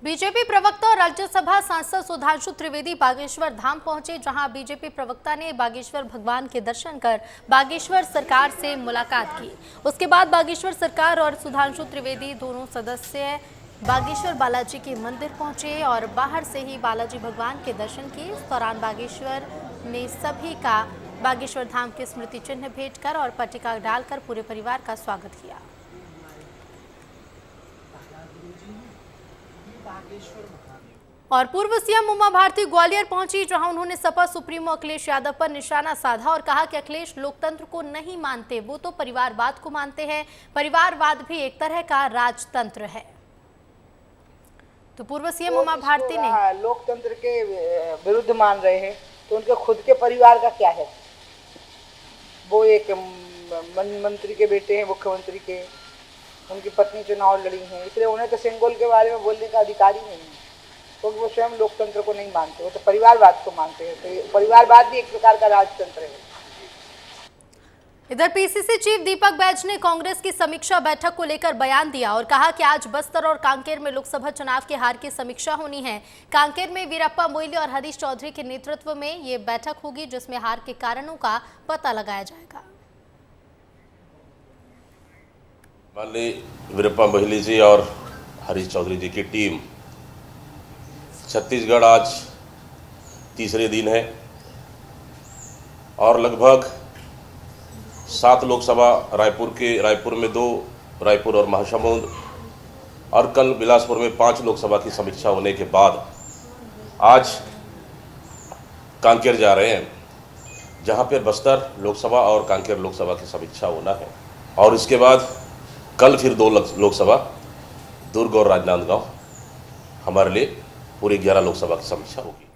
BJP प्रवक्ता और राज्यसभा सांसद सुधांशु त्रिवेदी बागेश्वर धाम पहुंचे, जहां बीजेपी प्रवक्ता ने बागेश्वर भगवान के दर्शन कर बागेश्वर सरकार से मुलाकात की। उसके बाद बागेश्वर सरकार और सुधांशु त्रिवेदी दोनों सदस्य बागेश्वर बालाजी के मंदिर पहुंचे और बाहर से ही बालाजी भगवान के दर्शन किए। इस दौरान बागेश्वर ने सभी का बागेश्वर धाम के स्मृति चिन्ह भेंट कर और पट्टिका डालकर पूरे परिवार का स्वागत किया। और पूर्व सीएम उमा भारती ग्वालियर पहुंची, जहां उन्होंने सपा सुप्रीमो अखिलेश यादव पर निशाना साधा और कहा कि अखिलेश लोकतंत्र को नहीं मानते, वो तो परिवारवाद को मानते हैं। परिवारवाद भी एक तरह का राजतंत्र है। तो पूर्व सीएम उमा भारती ने लोकतंत्र के विरुद्ध मान रहे हैं, तो उनके खुद के परिवार का क्या है? वो एक मंत्री के बेटे हैं, मुख्यमंत्री के, उनकी पत्नी चुनाव लड़ी हैं, इसलिए उन्हें तो सिंगल के बारे में बोलने का अधिकार ही नहीं है, क्योंकि वो स्वयं लोकतंत्र को नहीं मानते, वो तो परिवारवाद को मानते हैं। तो परिवारवाद भी एक प्रकार का राजतंत्र है। इधर पीसीसी चीफ दीपक बैज ने कांग्रेस की समीक्षा बैठक को लेकर बयान दिया और कहा कि आज बस्तर और कांकेर में लोकसभा चुनाव के हार की समीक्षा होनी है। कांकेर में वीरप्पा मोइली और हरीश चौधरी के नेतृत्व में ये बैठक होगी, जिसमें हार के कारणों का पता लगाया जाएगा। माननीय वीरप्पा मोइली जी और हरीश चौधरी जी की टीम छत्तीसगढ़ आज तीसरे दिन है और लगभग 7 लोकसभा रायपुर में 2, रायपुर और महासमुंद, और कल बिलासपुर में 5 लोकसभा की समीक्षा होने के बाद आज कांकेर जा रहे हैं, जहां पर बस्तर लोकसभा और कांकेर लोकसभा की समीक्षा होना है। और इसके बाद कल फिर 2 लोकसभा दुर्ग और राजनांदगांव, हमारे लिए पूरी 11 लोकसभा की समीक्षा होगी।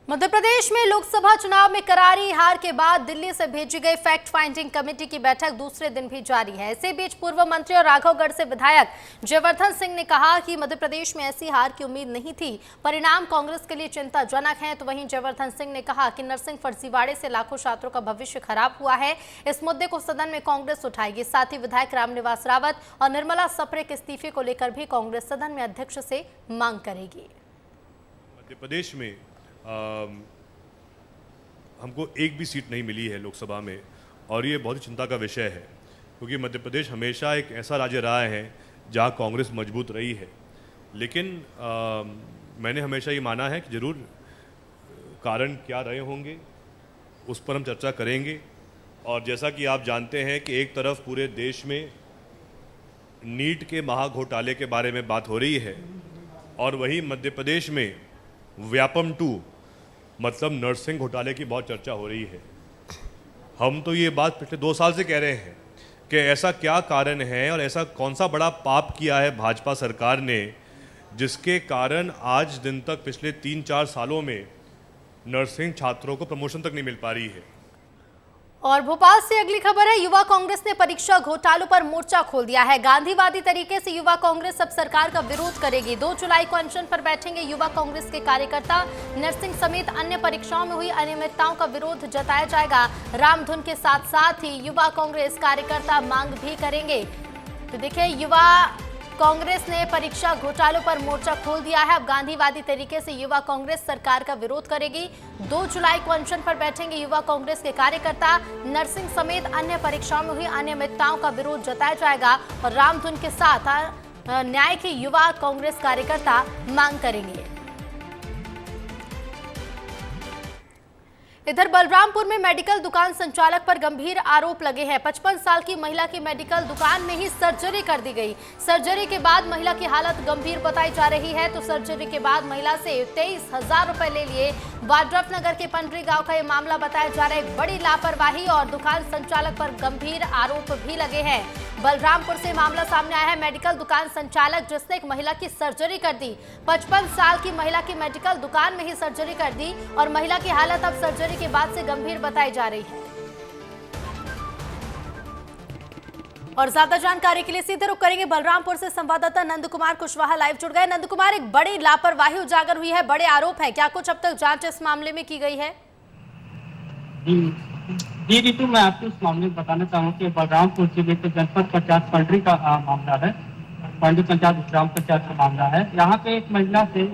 मध्य प्रदेश में लोकसभा चुनाव में करारी हार के बाद दिल्ली से भेजी गई फैक्ट फाइंडिंग कमेटी की बैठक दूसरे दिन भी जारी है। इसी बीच पूर्व मंत्री और राघवगढ़ से विधायक जयवर्धन सिंह ने कहा कि मध्य प्रदेश में ऐसी हार की उम्मीद नहीं थी, परिणाम कांग्रेस के लिए चिंताजनक है। तो वहीं जयवर्धन सिंह ने कहा कि नरसिंह फर्जीवाड़े से लाखों छात्रों का भविष्य खराब हुआ है। इस मुद्दे को सदन में कांग्रेस उठाएगी। साथ ही विधायक रामनिवास रावत और निर्मला सप्रे के इस्तीफे को लेकर भी कांग्रेस सदन में अध्यक्ष से मांग करेगी। मध्य प्रदेश में हमको एक भी सीट नहीं मिली है लोकसभा में, और ये बहुत ही चिंता का विषय है, क्योंकि मध्य प्रदेश हमेशा एक ऐसा राज्य रहा है जहाँ कांग्रेस मजबूत रही है। लेकिन मैंने हमेशा ये माना है कि ज़रूर कारण क्या रहे होंगे उस पर हम चर्चा करेंगे। और जैसा कि आप जानते हैं कि एक तरफ पूरे देश में नीट के महाघोटाले के बारे में बात हो रही है, और वहीं मध्य प्रदेश में व्यापम 2 मतलब नरसिंह घोटाले की बहुत चर्चा हो रही है। हम तो ये बात पिछले 2 साल से कह रहे हैं कि ऐसा क्या कारण है और ऐसा कौन सा बड़ा पाप किया है भाजपा सरकार ने, जिसके कारण आज दिन तक पिछले 3-4 सालों में नर्सिंग छात्रों को प्रमोशन तक नहीं मिल पा रही है। और भोपाल से अगली खबर है, युवा कांग्रेस ने परीक्षा घोटालों पर मोर्चा खोल दिया है। गांधीवादी तरीके से युवा कांग्रेस अब सरकार का विरोध करेगी। 2 जुलाई को अनशन पर बैठेंगे युवा कांग्रेस के कार्यकर्ता। नर्सिंग समेत अन्य परीक्षाओं में हुई अनियमितताओं का विरोध जताया जाएगा। रामधुन के साथ साथ ही युवा कांग्रेस कार्यकर्ता मांग भी करेंगे। तो देखिए, युवा कांग्रेस ने परीक्षा घोटालों पर मोर्चा खोल दिया है। अब गांधीवादी तरीके से युवा कांग्रेस सरकार का विरोध करेगी। 2 जुलाई को अनशन पर बैठेंगे युवा कांग्रेस के कार्यकर्ता। नर्सिंग समेत अन्य परीक्षाओं में हुई अनियमितताओं का विरोध जताया जाएगा और रामधुन के साथ न्याय के युवा कांग्रेस कार्यकर्ता मांग करेंगे। इधर बलरामपुर में मेडिकल दुकान संचालक पर गंभीर आरोप लगे हैं। 55 साल की महिला की मेडिकल दुकान में ही सर्जरी कर दी गई। सर्जरी के बाद महिला की हालत गंभीर बताई जा रही है। तो सर्जरी के बाद महिला से 23,000 रुपए ले लिए। वाड्रफनगर के पंडरी गांव का यह मामला बताया जा रहा है। बड़ी लापरवाही और दुकान संचालक पर गंभीर आरोप भी लगे हैं। बलरामपुर से मामला सामने आया है। मेडिकल दुकान संचालक जिसने एक महिला की सर्जरी कर दी, 55 साल की महिला की मेडिकल दुकान में ही सर्जरी कर दी और महिला की हालत अब सर्जरी के बाद से गंभीर बताई जा रही है। और ज्यादा जानकारी के लिए सीधे रुख करेंगे बलरामपुर से संवाददाता नंद कुमार कुशवाहा लाइव जुड़ गए। नंद कुमार, एक बड़ी लापरवाही उजागर हुई है, बड़े आरोप है, क्या कुछ अब तक जांच इस मामले में की गई है? जी रितु, मैं आपको इस मामले में बताना चाहूँ कि बलरामपुर जिले के जनपद 50 पंडरी का मामला है। पंडित पंचायत ग्राम पंचायत का मामला है। यहाँ पे एक महिला से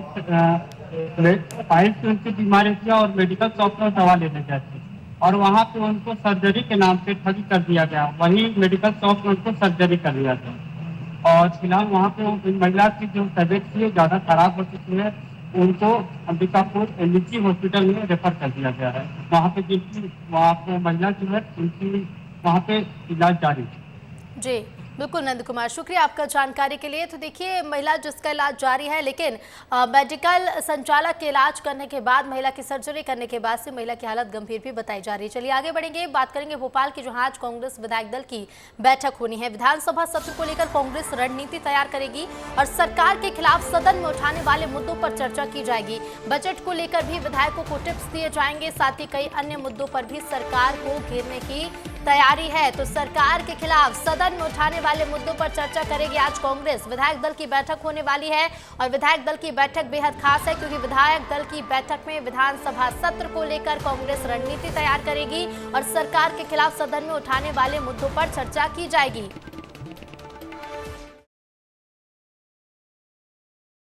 फाइल से उनकी बीमारी थी और मेडिकल शॉप में दवा लेने गए थे और वहाँ पे उनको सर्जरी के नाम पे ठगी कर दिया गया। वही मेडिकल शॉप में उनको सर्जरी कर दिया गया और फिलहाल वहाँ पे महिला की जो तबीयत थी ज़्यादा खराब हो चुकी है, उनको अंबिकापुर निजी हॉस्पिटल में रेफर कर दिया गया है। वहाँ पे महिला जो है उनकी वहाँ पे इलाज जारी है। जी बिल्कुल नंद कुमार, शुक्रिया आपका जानकारी के लिए। तो देखिए, महिला जिसका इलाज जारी है, लेकिन मेडिकल संचालक के इलाज करने के बाद, महिला की सर्जरी करने के बाद से महिला की हालत गंभीर भी बताई जा रही है। चलिए आगे बढ़ेंगे, बात करेंगे भोपाल की, जहां आज कांग्रेस विधायक दल की बैठक होनी है। विधानसभा सत्र को लेकर कांग्रेस रणनीति तैयार करेगी और सरकार के खिलाफ सदन में उठाने वाले मुद्दों पर चर्चा की जाएगी। बजट को लेकर भी विधायकों को टिप्स दिए जाएंगे, साथ ही कई अन्य मुद्दों पर भी सरकार को घेरने की तैयारी है। तो सरकार के खिलाफ सदन में उठाने वाले मुद्दों पर चर्चा करेगी आज कांग्रेस। विधायक दल की बैठक होने वाली है और विधायक दल की बैठक बेहद खास है, क्योंकि विधायक दल की बैठक में विधानसभा सत्र को लेकर कांग्रेस रणनीति तैयार करेगी और सरकार के खिलाफ सदन में उठाने वाले मुद्दों पर चर्चा की जाएगी।